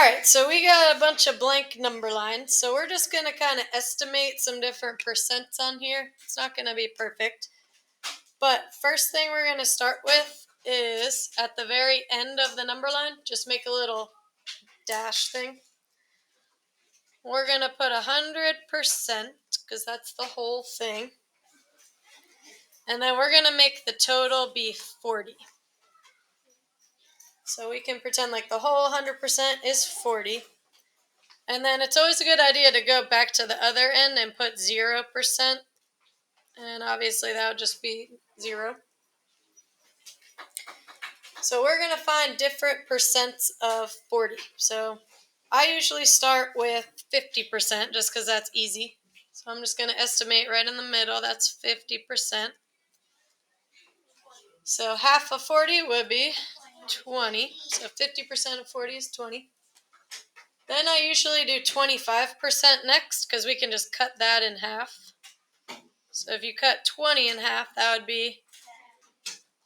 Alright, so we got a bunch of blank number lines, so we're just going to kind of estimate some different percents on here. It's not going to be perfect. But first thing we're going to start with is at the very end of the number line, just make a little dash thing. We're going to put 100% because that's the whole thing. And then we're going to make the total be 40. So we can pretend like the whole 100% is 40. And then it's always a good idea to go back to the other end and put 0%. And obviously that would just be 0. So we're going to find different percents of 40. So I usually start with 50% just because that's easy. So I'm just going to estimate right in the middle. That's 50%. So half of 40 would be 20. So 50% of 40 is 20. Then I usually do 25% next because we can just cut that in half. So if you cut 20 in half, that would be,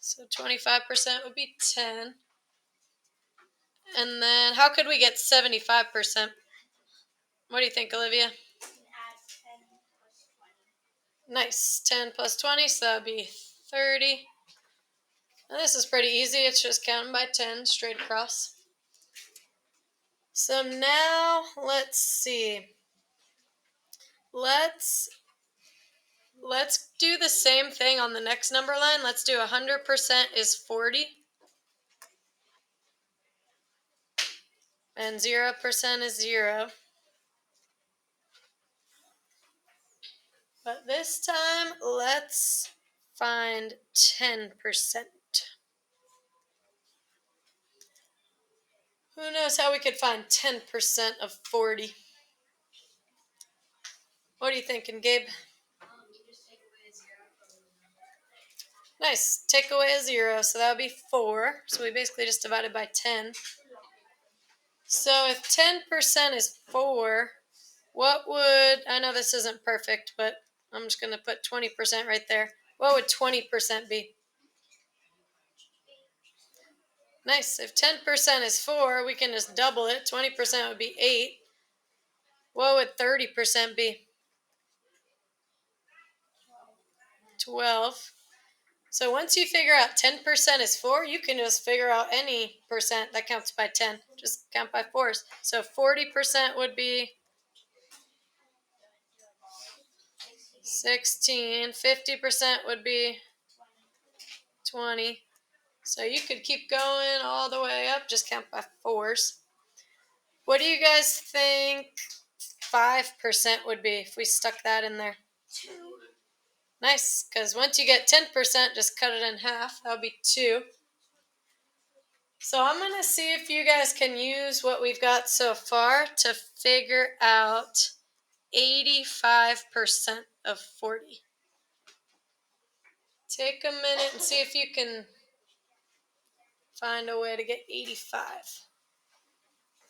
so 25% would be 10. And then how could we get 75%? What do you think, Olivia? Nice. 10 plus 20, so that would be 30. And this is pretty easy. It's just counting by 10 straight across. So now let's see. Let's do the same thing on the next number line. Let's do 100% is 40. And 0% is 0. But this time, let's find 10%. Who knows how we could find 10% of 40? What are you thinking, Gabe? Nice. Take away a 0, so that would be 4. So we basically just divided by 10. So if 10% is 4, what would, I know this isn't perfect, but I'm just going to put 20% right there. What would 20% be? Nice. If 10% is 4, we can just double it. 20% would be 8. What would 30% be? 12. So once you figure out 10% is 4, you can just figure out any percent that counts by 10. Just count by 4s. So 40% would be 16. 50% would be 20. So you could keep going all the way up. Just count by 4s. What do you guys think 5% would be if we stuck that in there? 2. Nice, because once you get 10%, just cut it in half. That would be 2. So I'm going to see if you guys can use what we've got so far to figure out 85% of 40. Take a minute and see if you can find a way to get 85.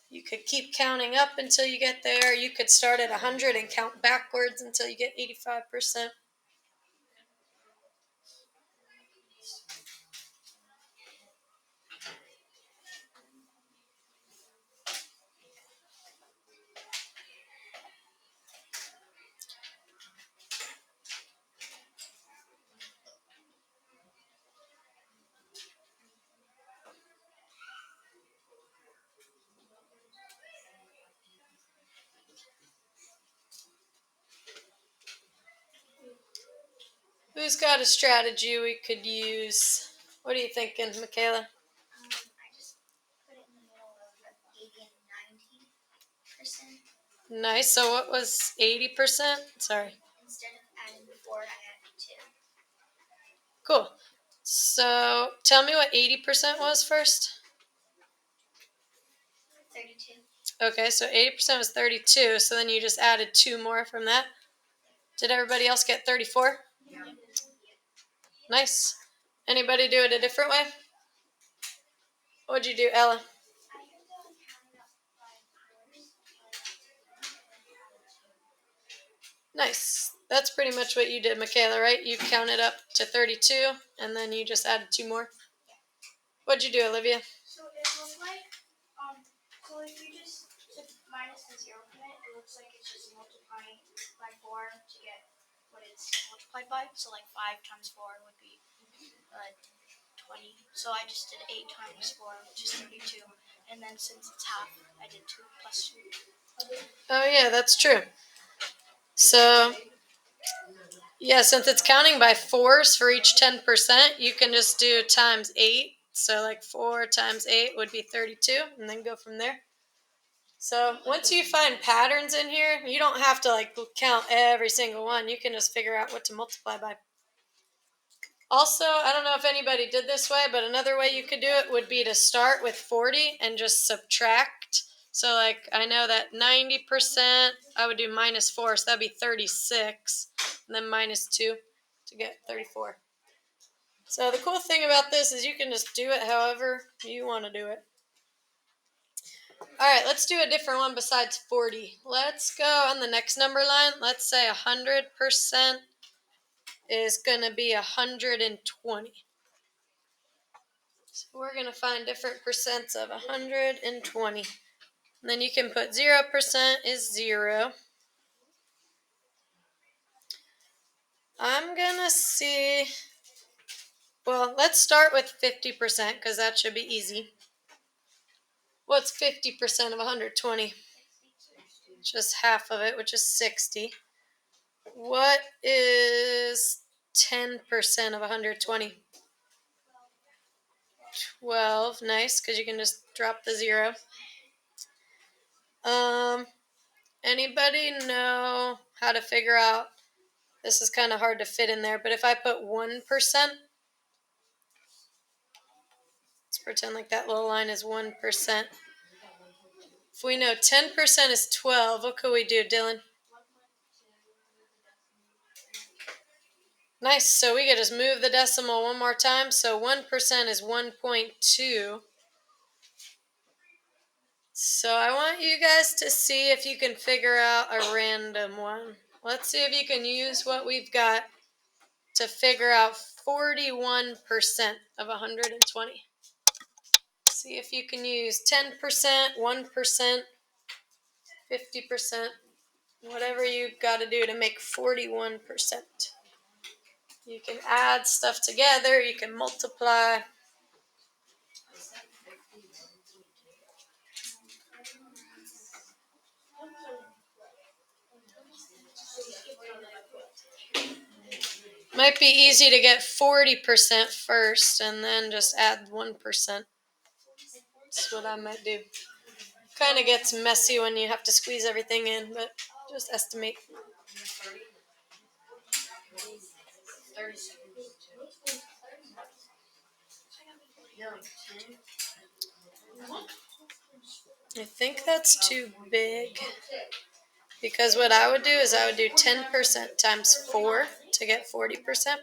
You could keep counting up until you get there. You could start at 100 and count backwards until you get 85%. Who's got a strategy we could use? What are you thinking, Michaela? I just put it in the middle of 80 and 90%. Nice. So what was 80%? Sorry. Instead of adding 4, I added 2. Cool. So tell me what 80% was first. 32. Okay, so 80% was 32. So then you just added 2 more from that. Did everybody else get 34? Yeah. Nice. Anybody do it a different way? What'd you do, Ella? Nice. That's pretty much what you did, Michaela, right? You counted up to 32, and then you just added 2 more. What'd you do, Olivia? So it was like, so if you just minus the 0 from it, it looks like it's just multiplying by 4 to get what it's multiplied by. So like 5 times 4 would be 20. So I just did 8 times 4, which is 32. And then since it's half, I did 2 plus 2. Oh yeah, that's true. So yeah, since it's counting by fours for each 10%, you can just do times 8. So like 4 times 8 would be 32, and then go from there. So once you find patterns in here, you don't have to like count every single one. You can just figure out what to multiply by. Also, I don't know if anybody did this way, but another way you could do it would be to start with 40 and just subtract. So like I know that 90%, I would do minus 4, so that'd be 36, and then minus 2 to get 34. So the cool thing about this is you can just do it however you want to do it. All right, let's do a different one besides 40. Let's go on the next number line. Let's say 100% is going to be 120. So we're going to find different percents of 120. And then you can put 0% is 0. I'm going to see, well, let's start with 50% because that should be easy. What's 50% of 120? Just half of it, which is 60. What is 10% of 120? 12. Nice, because you can just drop the 0. Anybody know how to figure out, this is kind of hard to fit in there, but if I put 1%, let's pretend like that little line is 1%. If we know 10% is 12, what could we do, Dylan? Nice, so we could just move the decimal one more time. So 1% is 1.2. So I want you guys to see if you can figure out a random one. Let's see if you can use what we've got to figure out 41% of 120. See if you can use 10%, 1%, 50%, whatever you've got to do to make 41%. You can add stuff together, you can multiply. Might be easy to get 40% first and then just add 1%. That's what I might do. Kind of gets messy when you have to squeeze everything in, but just estimate. I think that's too big. Because what I would do is I would do 10% times 4 to get 40%.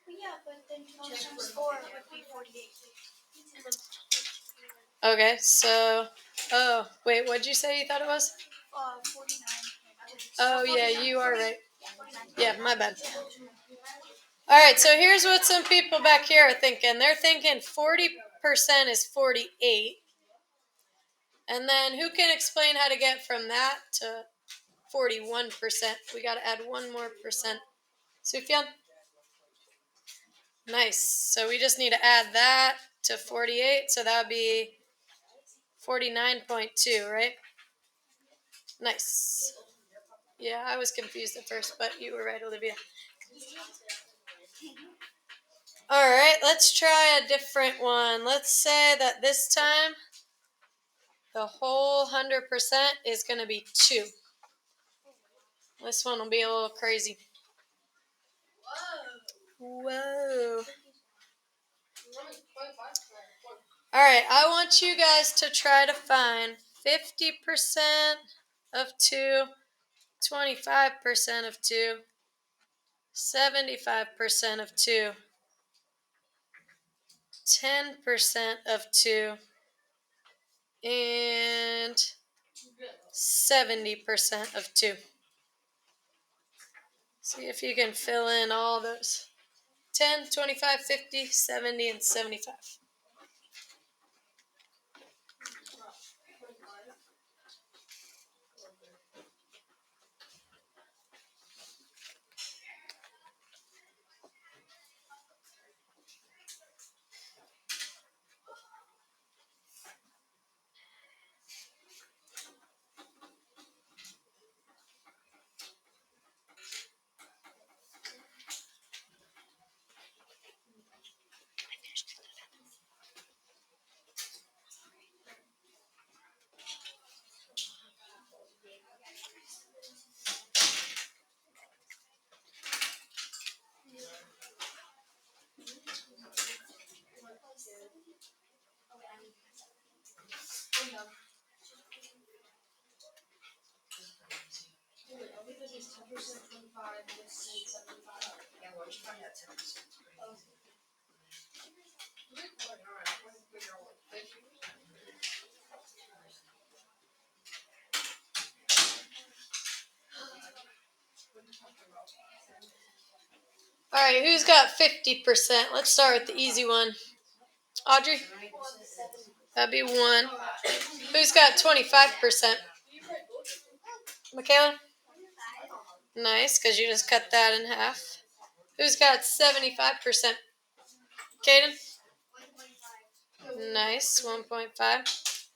Yeah, but then 12 times 4 would be 48. Okay, so, oh, wait, what'd you say you thought it was? 49. Oh, yeah, you are right. Yeah, my bad. All right, so here's what some people back here are thinking. They're thinking 40% is 48. And then who can explain how to get from that to 41%? We got to add one more percent. Sufyan? Nice. So we just need to add that to 48. So that would be 49.2, right? Nice. Yeah, I was confused at first, but you were right, Olivia. All right, let's try a different one. Let's say that this time the whole 100% is going to be 2. This one will be a little crazy. Whoa. All right, I want you guys to try to find 50% of 2, 25% of 2, 75% of 2, 10% of 2, and 70% of 2. See if you can fill in all those. 10, 25, 50, 70, and 75. All right, who's got 50%? Let's start with the easy one. Audrey? That'd be 1. Who's got 25%? Michaela? Nice, because you just cut that in half. Who's got 75%? Caden? Nice, 1.5.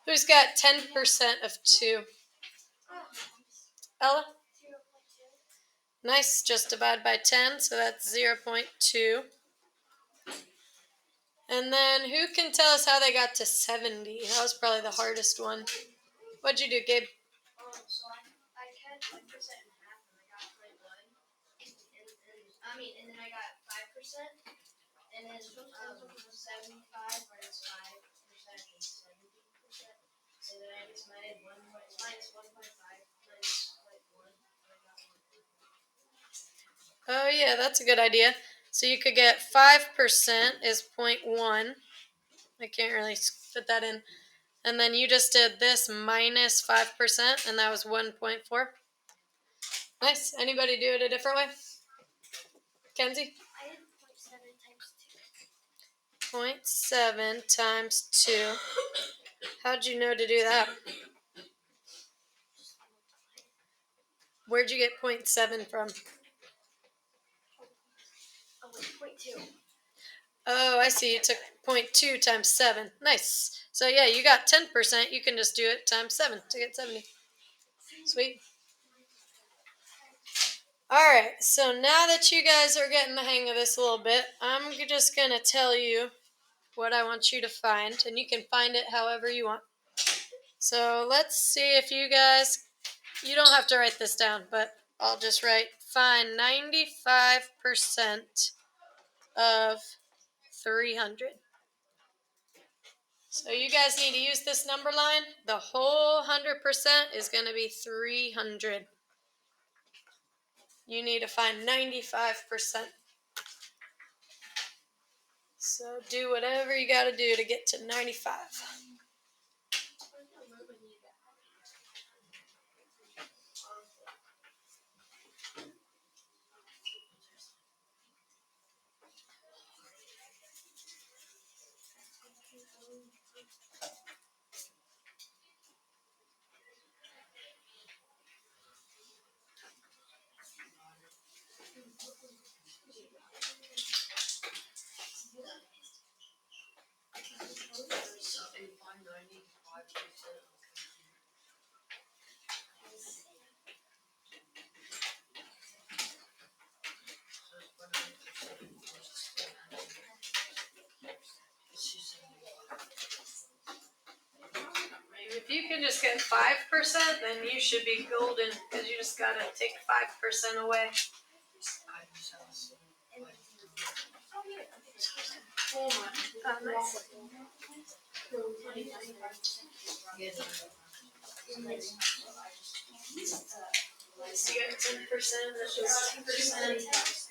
Who's got 10% of 2? Ella? Nice, just divide by 10, so that's 0.2. And then who can tell us how they got to 70? That was probably the hardest one. What'd you do, Gabe? So I cut 1% in half, and I got 0.1. And then I got 5%, and then 75 minus 5% is 70%. So then I just minus 1.5 minus 0.1. Oh, yeah, that's a good idea. So you could get 5% is 0.1. I can't really fit that in. And then you just did this minus 5%, and that was 1.4. Nice. Anybody do it a different way? Kenzie? I did 0.7 times 2. 0.7 times 2. How'd you know to do that? Where'd you get 0.7 from? Oh, wait, 0.2. Oh, I see. You took 0.2 times 7. Nice. So, yeah, you got 10%. You can just do it times 7 to get 70. Sweet. All right. So, now that you guys are getting the hang of this a little bit, I'm just going to tell you what I want you to find, and you can find it however you want. So, let's see if you guys, you don't have to write this down, but I'll just write find 95% of 300. So you guys need to use this number line. The whole 100% is going to be 300. You need to find 95%. So do whatever you got to do to get to 95. If you can just get 5%, then you should be golden because you just got to take 5% away. Nice. So you got 10%, that's just 10%.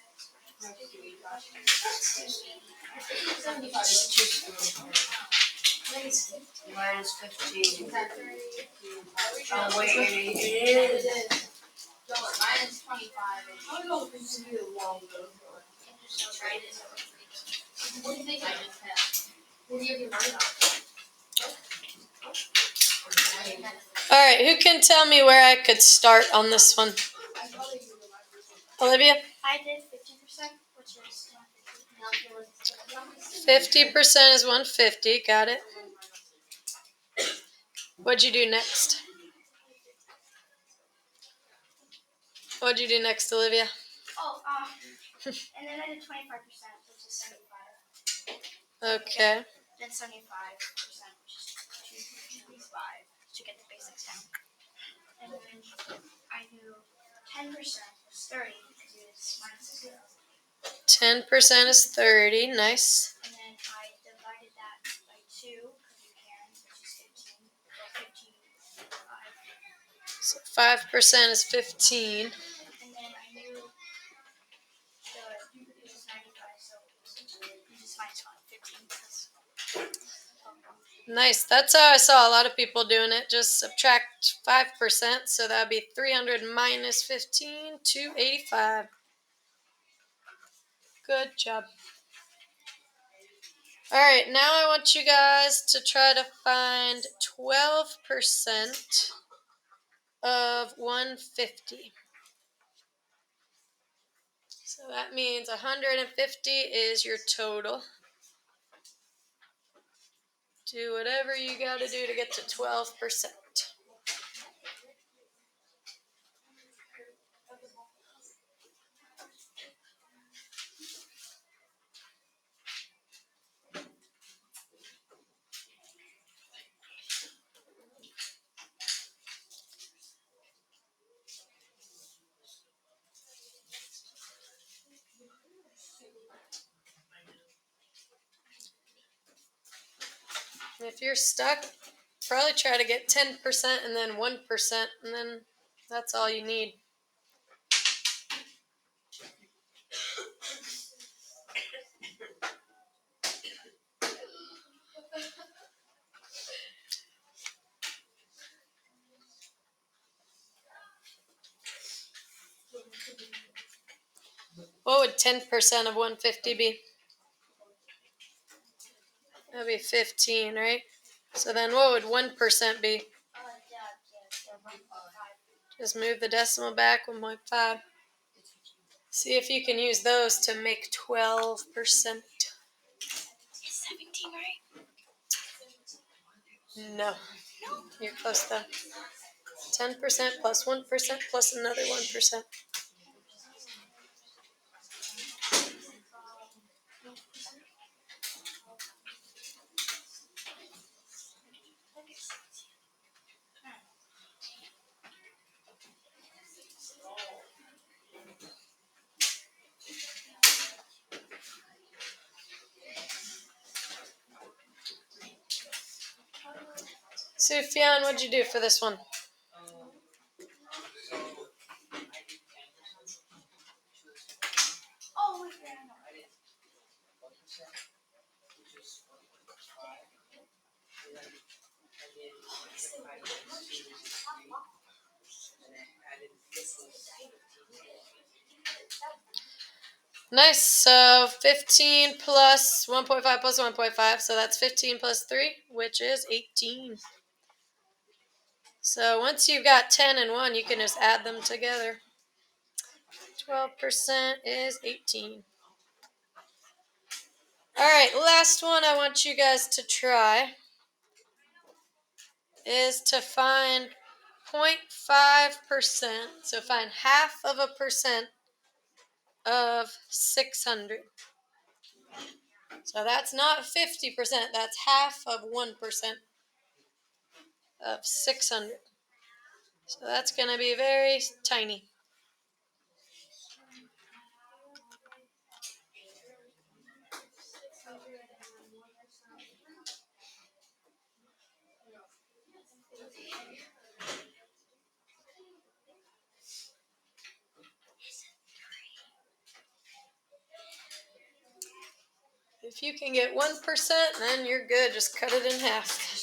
Minus 15. Oh, wait, it is. Minus 25. What do you think I just had? What do you have your mind on? All right, who can tell me where I could start on this one? Olivia? I did 50%, which is 50% is 150. Got it. What'd you do next? What'd you do next, Olivia? Oh, and then I did 25%, which is 75. Okay. Then 75%, which is 225 to get the basics down. And then I do 10% is 30 because it's minus 0. 10% is 30. Nice. And then I divided that by 2 because you can, which is 15. So 5% is 15. And then I knew it was 95, so you just minus 15 because. Nice. That's how I saw a lot of people doing it. Just subtract 5%. So that would be 300 minus 15, 285. Good job. All right, now I want you guys to try to find 12% of 150. So that means 150 is your total. Do whatever you got to do to get to 12%. If you're stuck, probably try to get 10% and then 1%, and then that's all you need. What would 10% of 150 be? That'd be 15, right? So then what would 1% be? Just move the decimal back 1.5. See if you can use those to make 12%. Is 17 right? No. You're close though. 10% plus 1% plus another 1%. Sufyan, what'd you do for this one? Oh, wait, I know. Nice. So 15 plus 1.5 plus 1.5. So that's 15 plus 3, which is 18. So once you've got 10 and 1, you can just add them together. 12% is 18. All right, last one I want you guys to try is to find 0.5%. So find half of a percent of 600. So that's not 50%, that's half of 1% of 600. So that's going to be very tiny. If you can get 1%, then you're good. Just cut it in half.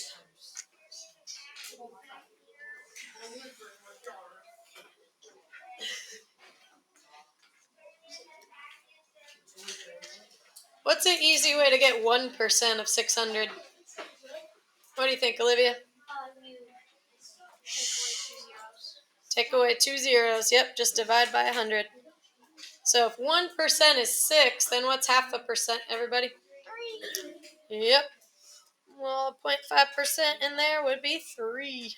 What's an easy way to get 1% of 600? What do you think, Olivia? You Take away 2 zeros. Yep, just divide by 100. So if 1% is 6, then what's half a percent, everybody? 3. Yep. Well, 0.5% in there would be 3.